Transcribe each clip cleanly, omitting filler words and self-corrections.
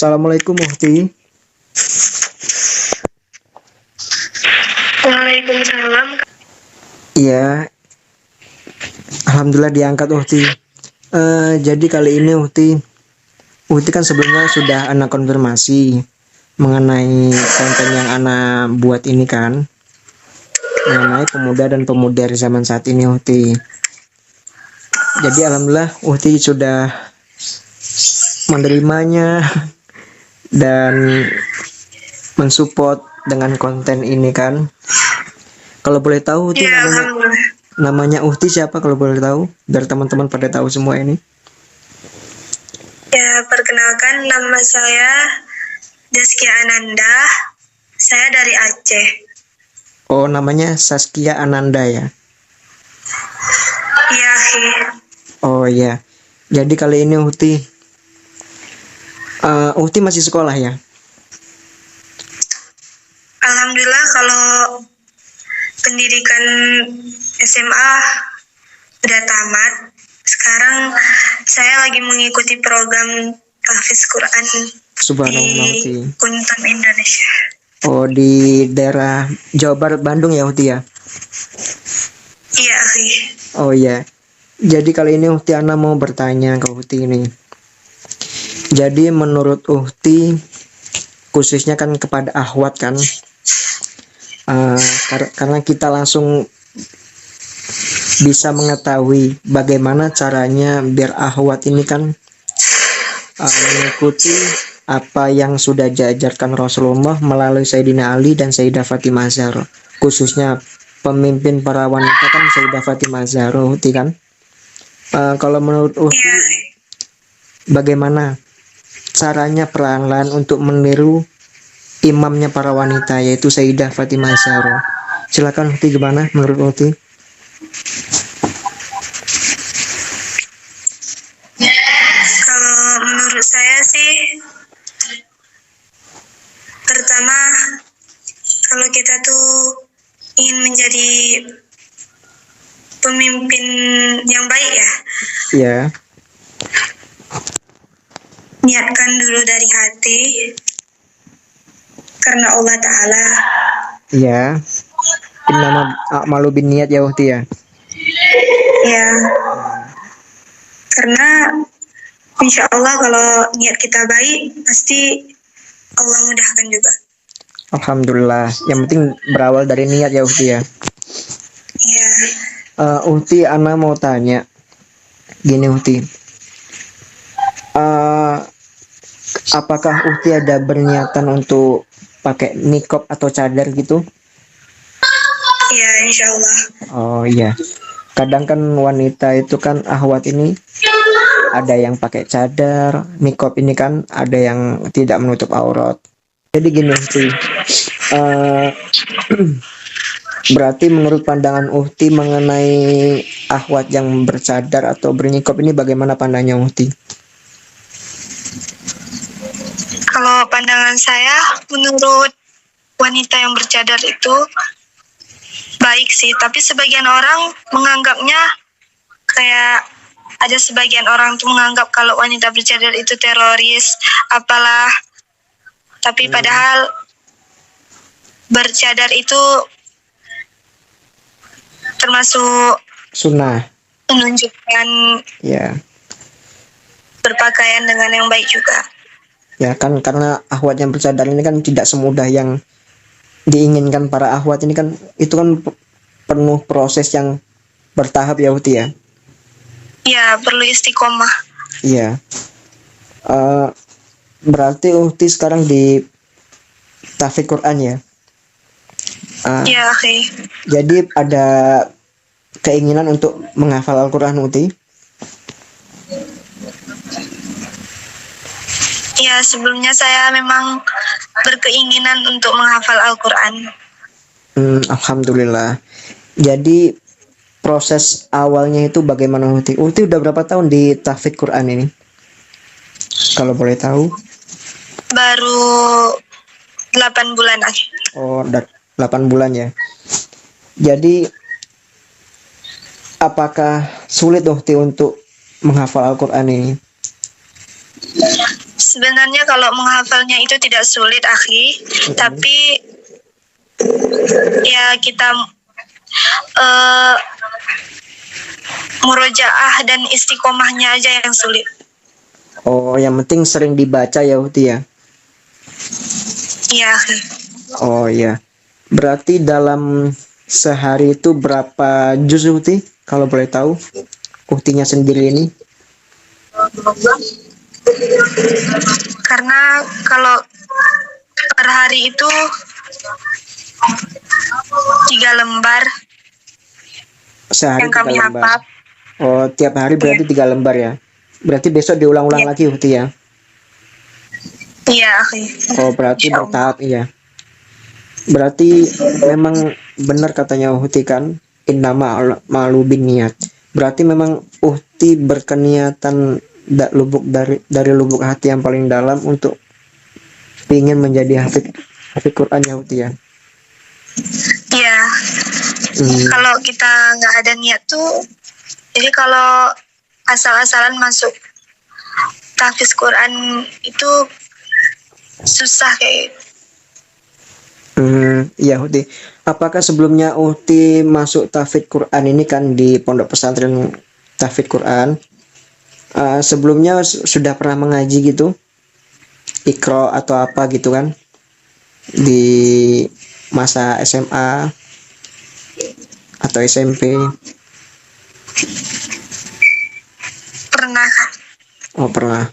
Assalamualaikum Muhti. Waalaikumsalam. Iya, alhamdulillah diangkat Muhti. Jadi kali ini Muhti kan sebelumnya sudah anak konfirmasi mengenai konten yang anak buat ini kan, mengenai pemuda dan pemudi zaman saat ini Muhti. Jadi alhamdulillah Muhti sudah menerimanya dan mensupport dengan konten ini kan. Kalau boleh tahu Uhti Ya, alhamdulillah. namanya Uhti siapa kalau boleh tahu? Biar teman-teman pada tahu semua ini. Ya, perkenalkan nama saya Zaskia Ananda. Saya dari Aceh. Oh, namanya Saskia Ananda ya. Iya, Hi. Oh iya. Jadi kali ini Uhti masih sekolah ya? Alhamdulillah kalau pendidikan SMA udah tamat. Sekarang saya lagi mengikuti program tahfiz Quran Subhanallah di Uhti. Kuntum Indonesia. Oh, di daerah Jawa Barat Bandung ya Uhti ya? Iya, Hi. Oh iya. Jadi kali ini Uhti Ana mau bertanya ke Uhti ini. Jadi menurut Uhti, khususnya kan kepada akhwat kan, karena kita langsung bisa mengetahui bagaimana caranya biar akhwat ini kan mengikuti apa yang sudah diajarkan Rasulullah melalui Sayyidina Ali dan Sayyidah Fatimah Zahra, khususnya pemimpin para wanita kan Sayyidah Fatimah Zahra Uhti kan. Kalau menurut Uhti, Iya, bagaimana caranya perlahan-lahan untuk meniru imamnya para wanita yaitu Sayyidah Fatimah Zahra? Silakan Uhti, gimana menurut Uhti? kalau menurut saya sih, pertama kalau kita tuh ingin menjadi pemimpin yang baik ya, Ya, niatkan dulu dari hati karena Allah Ta'ala. ya. Innama a'malu binniyat ya Uhti ya. Ya, karena insya Allah kalau niat kita baik pasti Allah mudahkan juga. Alhamdulillah. Yang penting berawal dari niat ya Uhti ya. Ya, Uhti, Ana mau tanya gini Uhti. Apakah Uhti ada berniatan untuk pakai niqab atau cadar gitu? ya insya Allah. Oh iya. Kadang kan wanita itu kan akhwat ini ada yang pakai cadar, niqab ini kan ada yang tidak menutup aurat. Jadi gini Uhti, berarti menurut pandangan Uhti mengenai akhwat yang bercadar atau berniqab ini bagaimana pandangannya Uhti? Kalau pandangan saya, menurut wanita yang bercadar itu baik sih, tapi sebagian orang menganggapnya kayak ada sebagian orang tuh menganggap kalau wanita bercadar itu teroris, apalah. Tapi padahal bercadar itu termasuk Sunnah. menunjukkan Ya. berpakaian dengan yang baik juga. Ya kan, karena akhwat yang bercadar ini kan tidak semudah yang diinginkan para akhwat ini kan, itu kan penuh proses yang bertahap ya Uhti ya. Ya, perlu istiqomah. Iya. Berarti Uhti sekarang di tahfidz Quran ya. Ya, oke. Jadi ada keinginan untuk menghafal Al-Quran Uhti? Ya, sebelumnya saya memang berkeinginan untuk menghafal Al-Quran. Alhamdulillah. Jadi proses awalnya itu bagaimana Uhti? Uhti udah berapa tahun di tahfidz Quran ini? Kalau boleh tahu? Baru 8 bulan lagi. Oh, 8 bulan ya. Jadi apakah sulit Uhti untuk menghafal Al-Quran ini? sebenarnya kalau menghafalnya itu tidak sulit, akhi. Tapi ya kita murojaah dan istiqomahnya aja yang sulit. Oh, yang penting sering dibaca ya Uhti ya. Iya, akhi. Oh iya. Berarti dalam sehari itu berapa juz Uhti? Kalau boleh tahu. Uhtinya sendiri ini. Karena kalau per hari itu 3 lembar Sehari yang kami 3 lembar. hafal. Oh, tiap hari berarti 3 lembar ya. Berarti besok diulang-ulang Iya. lagi Uhti ya. Iya, akhi. Oh, berarti Insya Allah. bertahap iya. Berarti memang benar katanya Uhti kan, innama malu bin niat. Berarti memang Uhti berkeniatan dari lubuk hati yang paling dalam untuk ingin menjadi hafid Quran ya Uhti ya. Iya. Kalau kita nggak ada niat tuh, jadi kalau asal-asalan masuk tahfiz Quran itu susah kayak. Iya Uhti. Apakah sebelumnya Uhti masuk tahfidz Quran ini kan di pondok pesantren tahfidz Quran? Sebelumnya sudah pernah mengaji gitu? Iqra atau apa gitu kan? Di masa SMA atau SMP? Pernah, Kak. Oh, pernah.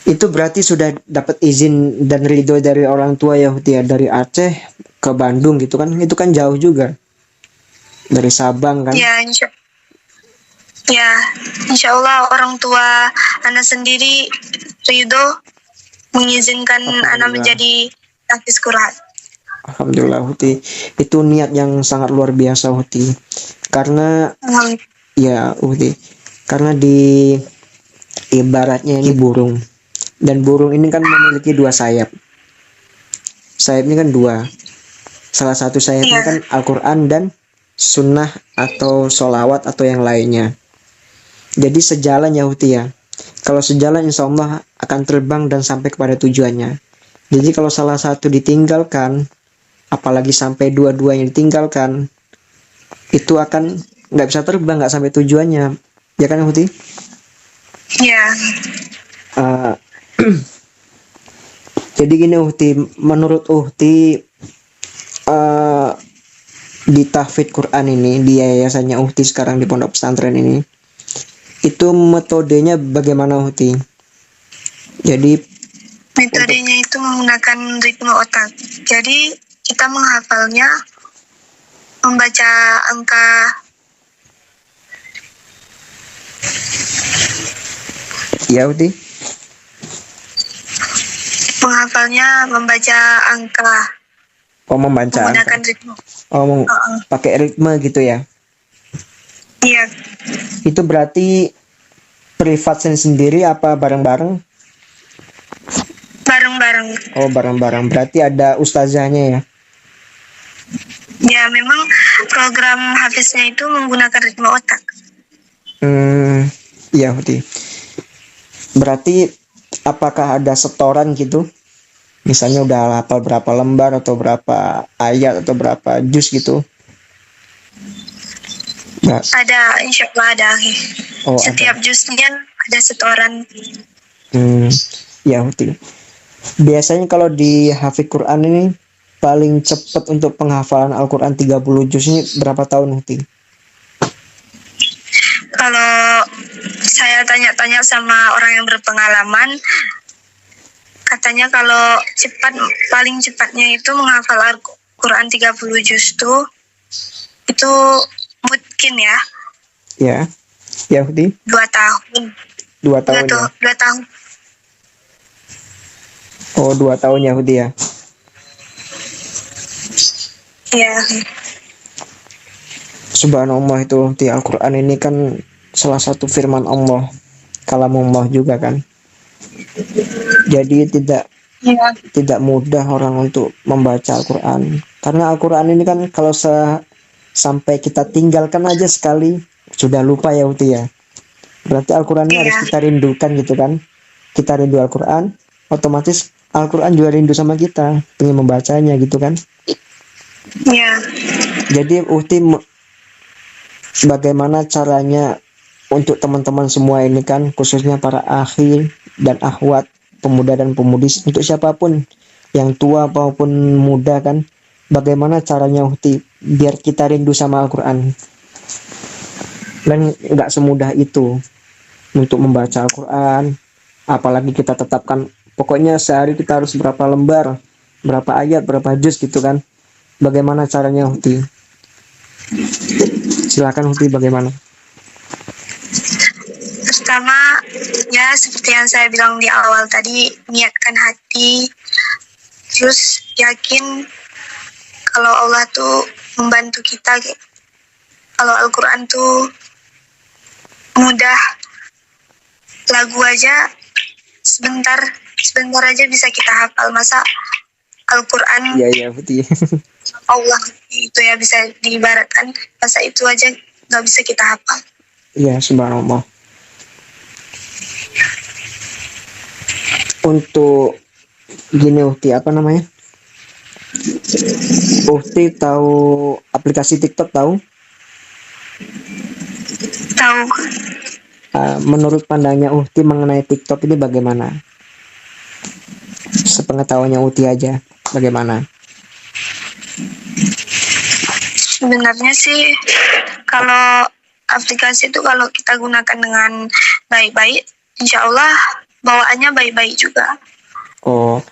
Itu berarti sudah dapat izin dan ridho dari orang tua ya Uhti ya, dari Aceh ke Bandung gitu kan? Itu kan jauh juga. Dari Sabang kan? Ya, insya Allah orang tua anak sendiri ridho mengizinkan anak menjadi tahfiz Quran. Alhamdulillah Uhti. Itu niat yang sangat luar biasa Uhti. Karena ya Uhti, karena di ibaratnya ini burung. Dan burung ini kan memiliki 2 sayap. Sayapnya kan 2. Salah satu sayapnya kan Al-Quran dan sunnah atau sholawat atau yang lainnya. Jadi sejalan ya Uhti ya. Kalau sejalan insya Allah akan terbang dan sampai kepada tujuannya. Jadi kalau salah satu ditinggalkan, apalagi sampai dua-duanya ditinggalkan, itu akan nggak bisa terbang, nggak sampai tujuannya. Ya kan Uhti? Iya. Jadi gini Uhti, menurut Uhti di tahfidz Quran ini, di yayasannya Uhti sekarang di pondok pesantren ini, itu metodenya bagaimana Uhti? Jadi metodenya itu menggunakan ritme otak. Jadi kita menghafalnya membaca angka ya Uhti? Menghafalnya membaca angka. Oh, membaca menggunakan angka. ritme. Oh, pakai ritme gitu ya? Iya. Itu berarti privat sendiri apa bareng-bareng? Bareng-bareng. Oh, bareng-bareng. Berarti ada ustazahnya ya? Ya, memang program hafiznya itu menggunakan ritme otak. Iya Uhti. Berarti apakah ada setoran gitu? Misalnya udah hafal berapa lembar atau berapa ayat atau berapa juz gitu? Nggak. Ada, insya Allah ada. Oh, setiap ada. juznya ada setoran. Ya Uhti. Biasanya kalau di hafidz Quran ini paling cepat untuk penghafalan Al-Quran 30 juz ini berapa tahun Uhti? Kalau saya tanya-tanya sama orang yang berpengalaman, katanya kalau paling cepatnya itu menghafal Al-Quran 30 juz itu mungkin ya. Ya. Ya Uhti? 2 tahun. 2 tahun ya? 2 tahun. Oh, 2 tahun ya Uhti ya? Iya. Subhanallah itu di Al-Quran ini kan salah satu firman Allah, kalamullah juga kan. Jadi tidak mudah orang untuk membaca Al-Quran. Karena Al-Quran ini kan kalau sampai kita tinggalkan aja sekali sudah lupa ya Uti ya. Berarti Al-Quran ini harus kita rindukan gitu kan. kita rindu Al-Quran, otomatis Al-Quran juga rindu sama kita, pengen membacanya gitu kan. Iya. Jadi Uhti bagaimana caranya untuk teman-teman semua ini kan, khususnya para akhi dan akhwat, pemuda dan pemudi, untuk siapapun yang tua maupun muda kan, bagaimana caranya Uhti biar kita rindu sama Al-Quran. Dan nggak semudah itu untuk membaca Al-Quran, apalagi kita tetapkan pokoknya sehari kita harus berapa lembar, berapa ayat, berapa juz gitu kan. Bagaimana caranya Uhti? Silakan Uhti, bagaimana? Pertama, ya seperti yang saya bilang di awal tadi, niatkan hati, terus yakin kalau Allah tuh membantu kita. Kalau Al-Quran tuh mudah, lagu aja sebentar aja bisa kita hafal. Masa Al-Quran Iya Uhti. Allah itu ya bisa diibaratkan, masa itu aja nggak bisa kita hafal. Iya, subhanallah. Untuk gini Uhti, apa namanya? Uhti tahu aplikasi TikTok, tahu? Tahu. Menurut pandangnya Uhti mengenai TikTok ini bagaimana? Sepengetahuannya Uhti aja, bagaimana? Sebenarnya sih kalau aplikasi itu kalau kita gunakan dengan baik-baik, insya Allah bawaannya baik-baik juga. Oh,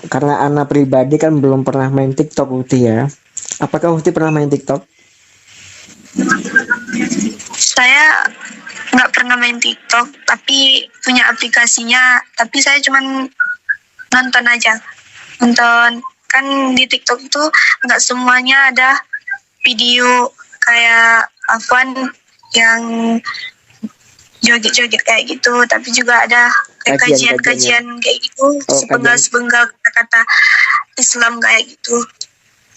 karena Ana pribadi kan belum pernah main TikTok Uhti ya. Apakah Uhti pernah main TikTok? Saya nggak pernah main TikTok, tapi punya aplikasinya. Tapi saya cuman nonton aja. Nonton, kan di TikTok itu nggak semuanya ada video kayak Afwan yang joget-joget kayak gitu, tapi juga ada kajian-kajian kayak gitu, sepenggal-sepenggal kata-kata Islam kayak gitu.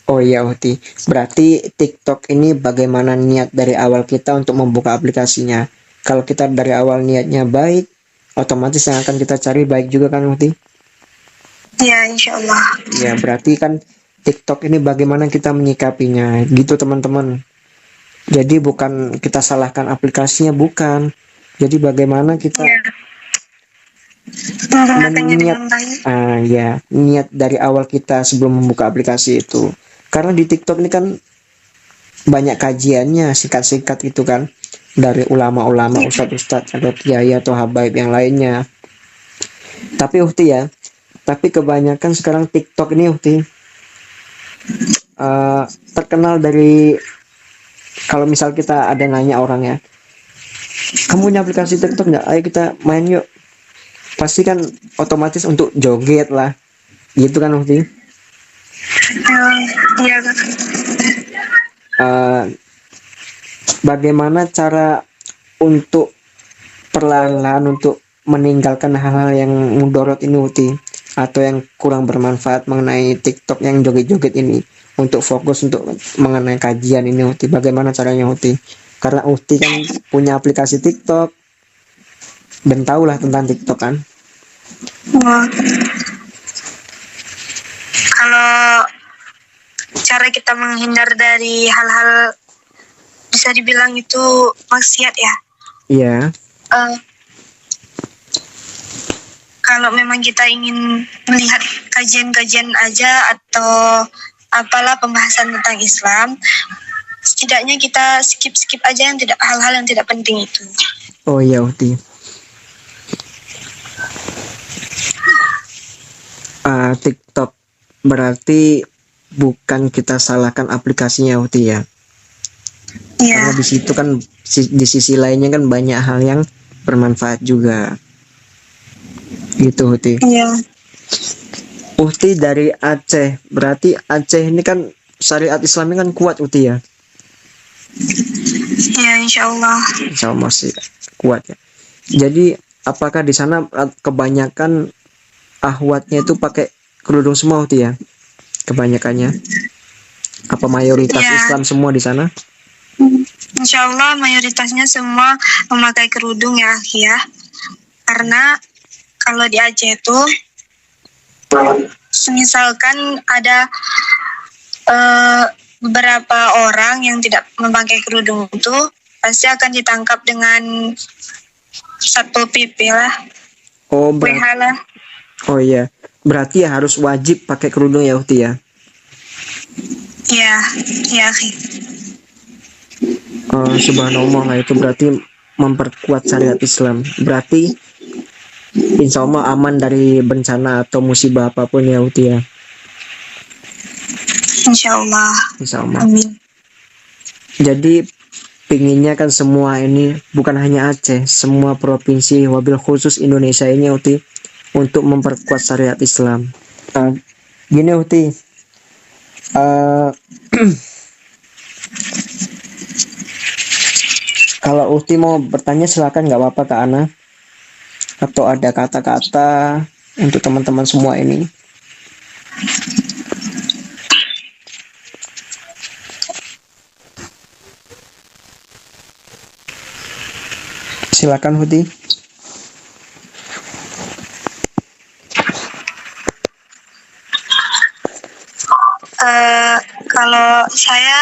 Oh iya Uhti, berarti TikTok ini bagaimana niat dari awal kita untuk membuka aplikasinya. Kalau kita dari awal niatnya baik, otomatis yang akan kita cari baik juga kan Uhti? Ya, insya Allah. Ya, berarti kan TikTok ini bagaimana kita menyikapinya, gitu teman-teman. Jadi bukan kita salahkan aplikasinya, bukan. Jadi bagaimana kita niat dari awal kita sebelum membuka aplikasi itu. Karena di TikTok ini kan banyak kajiannya, singkat-singkat itu kan, dari ulama-ulama, ustadz-ustadz atau kiai atau habaib yang lainnya. Tapi Uhti ya, tapi kebanyakan sekarang TikTok ini Uhti terkenal dari, kalau misal kita ada nanya orang ya, kamu punya aplikasi TikTok nggak? Ayo kita main yuk. Pasti kan otomatis untuk joget lah, gitu kan Uhti? Iya. Bagaimana cara untuk perlahan-lahan untuk meninggalkan hal-hal yang mudorot ini Uhti, atau yang kurang bermanfaat mengenai TikTok yang joget-joget ini, untuk fokus untuk mengenai kajian ini Uhti? Bagaimana caranya Uhti? Karena Uhti kan punya aplikasi TikTok dan tahulah tentang TikTok kan. Kalau cara kita menghindar dari hal-hal bisa dibilang itu maksiat ya. Iya. Kalau memang kita ingin melihat kajian-kajian aja atau apalah pembahasan tentang Islam, setidaknya kita skip aja yang tidak, hal-hal yang tidak penting itu. Oh iya Uhti. TikTok berarti bukan kita salahkan aplikasinya Uhti ya. Karena di situ kan di sisi lainnya kan banyak hal yang bermanfaat juga. Gitu Uhti. Iya. Uhti dari Aceh, berarti Aceh ini kan syariat Islam ini kan kuat Uhti ya. Ya, insya Allah. Insya Allah masih kuat ya. Jadi apakah di sana kebanyakan ahwatnya itu pakai kerudung semua Uhti ya? Kebanyakannya? Apa mayoritas Islam semua di sana? Insya Allah mayoritasnya semua memakai kerudung ya. Karena kalau di Aceh itu, misalkan ada beberapa orang yang tidak memakai kerudung itu, pasti akan ditangkap dengan Satpol PP lah, Oh, WH lah. oh iya. Berarti ya harus wajib pakai kerudung ya Uhti ya. Ya, ya. Subhanallah lah, itu berarti memperkuat syariat Islam. Berarti insya Allah aman dari bencana atau musibah apapun ya Uhti ya. Insya Allah. Insya Allah. Amin. Jadi pinginnya kan semua ini, bukan hanya Aceh, semua provinsi wabil khusus Indonesia ini Uhti, untuk memperkuat syariat Islam. Gini Uhti, kalau Uhti mau bertanya silakan, nggak apa-apa ke Ana, atau ada kata-kata untuk teman-teman semua ini. Silakan Uhti. Kalau saya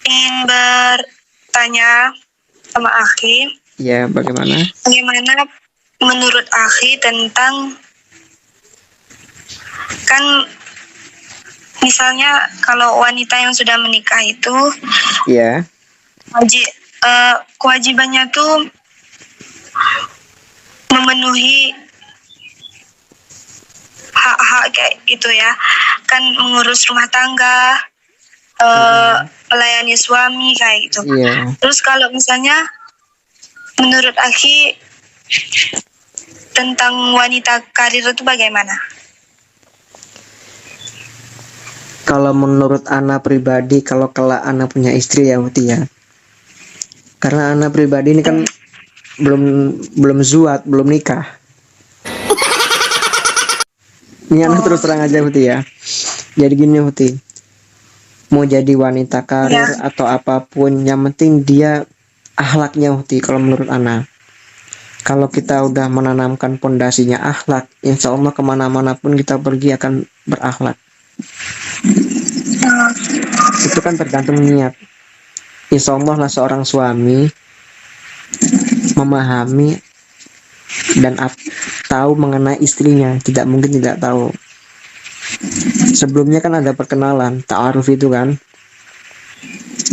ingin bertanya sama Akhi, Ya, bagaimana menurut Akhi tentang, kan misalnya kalau wanita yang sudah menikah itu ya, kewajibannya tuh memenuhi hak-hak kayak gitu ya, kan mengurus rumah tangga, melayani suami kayak gitu. iya. Terus kalau misalnya menurut Akhi tentang wanita karir itu bagaimana? Kalau menurut Ana pribadi, kalau kelak Ana punya istri ya Uhti ya, karena Ana pribadi ini kan belum zuat, belum nikah. Ini Ana terus terang aja Uhti ya. Jadi gini Uhti, mau jadi wanita karir atau apapun, yang penting dia akhlaknya Uhti. Kalau menurut Ana, kalau kita udah menanamkan pondasinya akhlak, insya Allah kemana-mana pun kita pergi akan berakhlak. Itu kan tergantung niat. Insya Allah lah seorang suami memahami dan tahu mengenai istrinya, tidak mungkin tidak tahu. Sebelumnya kan ada perkenalan, ta'aruf itu kan,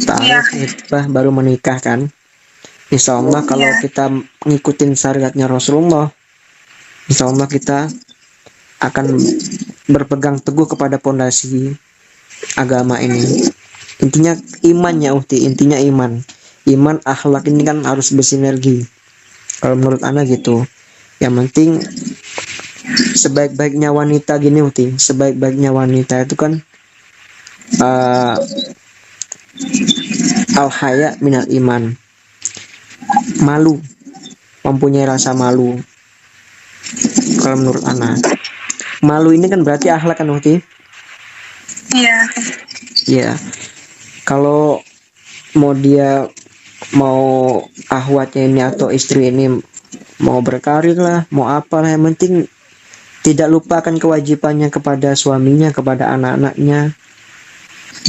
ta'aruf hitbah baru menikah kan. Insya Allah kalau kita ngikutin syariatnya Rasulullah, insya Allah kita akan berpegang teguh kepada pondasi agama ini. Intinya imannya Uhti, intinya iman akhlak ini kan harus bersinergi. Kalau menurut Ana gitu. Yang penting sebaik-baiknya wanita gini Uhti, sebaik-baiknya wanita itu kan al-haya minal iman, malu, mempunyai rasa malu. Kalau menurut Ana, malu ini kan berarti akhlak kan Uhti? Iya. Iya. Kalau mau ahwatnya ini atau istri ini mau berkarir lah, mau apalah, yang penting tidak lupakan kewajibannya kepada suaminya, kepada anak-anaknya.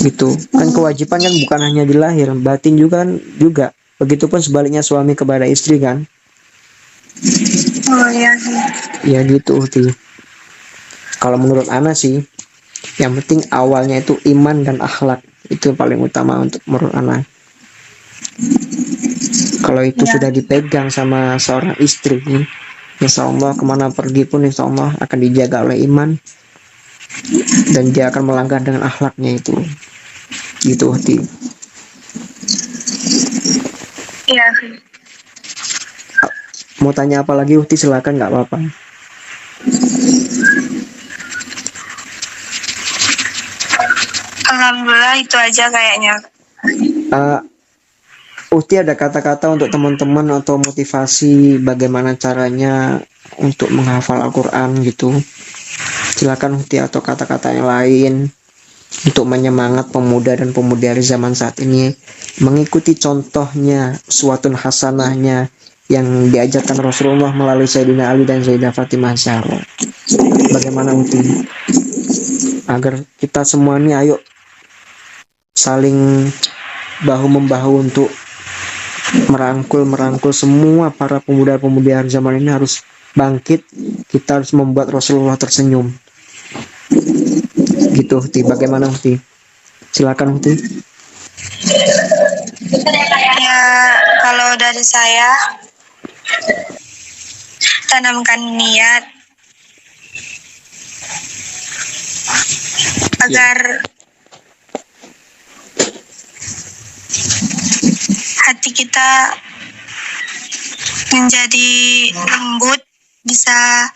Gitu. Kan kewajiban kan bukan hanya di lahir, batin juga kan juga. Begitupun sebaliknya suami kepada istri kan. Oh iya. Ya gitu Uhti. Kalau menurut Ana sih, yang penting awalnya itu iman dan akhlak, itu paling utama untuk menurut Ana. Kalau itu sudah dipegang sama seorang istri, insya Allah kemana pergi pun insya Allah akan dijaga oleh iman, dan dia akan melangkah dengan akhlaknya itu. Gitu Uhti. Iya. Mau tanya apa lagi Uhti, silakan, nggak apa-apa. Alhamdulillah itu aja kayaknya. Uhti ada kata-kata untuk teman-teman atau motivasi bagaimana caranya untuk menghafal Al-Quran gitu? Silakan Uhti, atau kata-kata yang lain untuk menyemangat pemuda dan pemudi dari zaman saat ini mengikuti contohnya, uswatun hasanahnya yang diajarkan Rasulullah melalui Sayyidina Ali dan Sayyidah Fatimah Zahra. Bagaimana Uti? Agar kita semua ini ayo saling bahu membahu untuk merangkul semua para pemuda-pemudi zaman ini harus bangkit. Kita harus membuat Rasulullah tersenyum. Gitu Uti. Bagaimana Uti? Silakan Uti. Ya, kalau dari saya, tanamkan niat agar hati kita menjadi lembut, bisa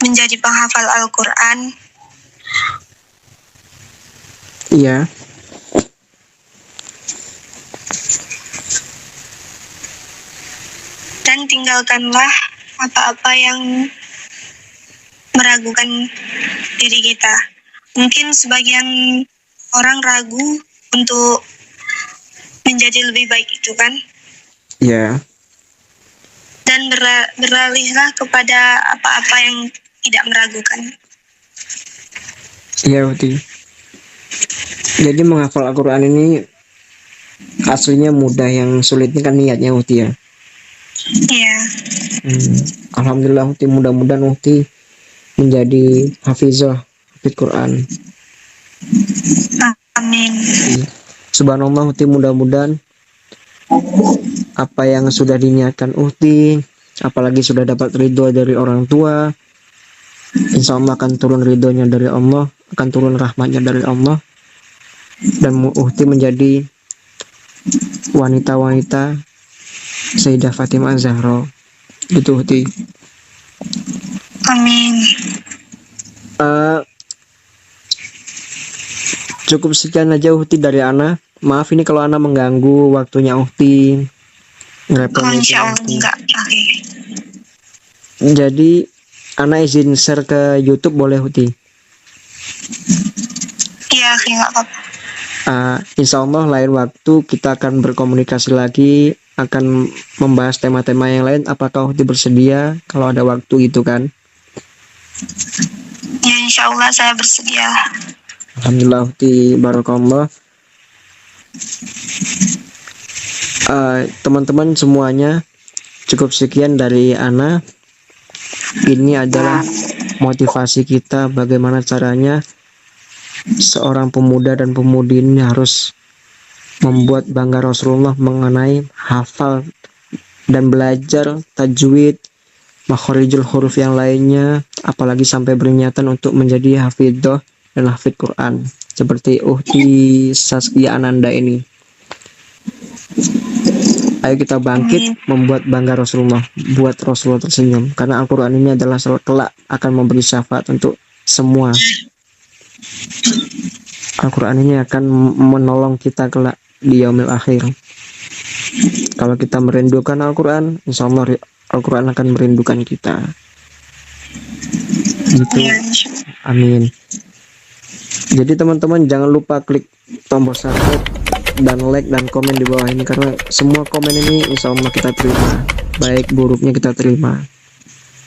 menjadi penghafal Al-Quran. Iya. Dan tinggalkanlah apa-apa yang meragukan diri kita. Mungkin sebagian orang ragu untuk menjadi lebih baik itu kan. Iya. Dan beralihlah kepada apa-apa yang tidak meragukan. Iya Uti. Jadi menghafal Al-Quran ini aslinya mudah, yang sulitnya kan niatnya Uti ya. Iya. Alhamdulillah Uti, mudah-mudahan Uti menjadi hafizah Quran. Amin. Subhanallah Uti, mudah-mudahan apa yang sudah diniatkan Uti, apalagi sudah dapat ridho dari orang tua, insya Allah akan turun ridhonya dari Allah, akan turun rahmatnya dari Allah, dan Uti menjadi wanita-wanita Sayyidah Fatimah Zahra. Gitu Uti. Amin. Cukup sekian aja Uhti dari Ana. Maaf ini kalau Ana mengganggu waktunya Uhti. Insya Allah enggak. Oke. Jadi Ana izin share ke YouTube boleh Uhti? Iya, enggak apa-apa. Insya Allah lain waktu kita akan berkomunikasi lagi, akan membahas tema-tema yang lain. Apakah Uhti bersedia kalau ada waktu gitu kan? Ya, insya Allah saya bersedia. Alhamdulillah Uhti, barakallah. Teman-teman semuanya, cukup sekian dari Ana. Ini adalah motivasi kita bagaimana caranya seorang pemuda dan pemudi ini harus membuat bangga Rasulullah mengenai hafal dan belajar tajwid, makharijul huruf yang lainnya, apalagi sampai berniatan untuk menjadi hafidhah dan hafid Quran seperti Uhti Saskia Ananda ini. Ayo kita bangkit membuat bangga Rasulullah, buat Rasulullah tersenyum, karena Al-Quran ini adalah kelak akan memberi syafaat untuk semua. Al-Quran ini akan menolong kita kelak di yaumil akhir. Kalau kita merindukan Al-Quran, insya Allah Al-Quran akan merindukan kita. Gitu. Amin. Jadi teman-teman jangan lupa klik tombol subscribe dan like dan komen di bawah ini, karena semua komen ini insya Allah kita terima, baik buruknya kita terima,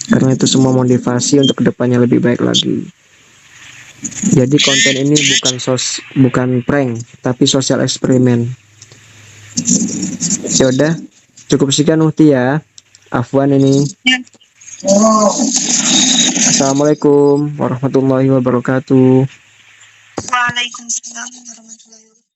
karena itu semua motivasi untuk kedepannya lebih baik lagi. Jadi konten ini bukan prank, tapi sosial eksperimen. Ya udah, cukup sekian Uhti ya. Afwan ini. Assalamualaikum warahmatullahi wabarakatuh. Waalaikumsalam warahmatullahi wabarakatuh.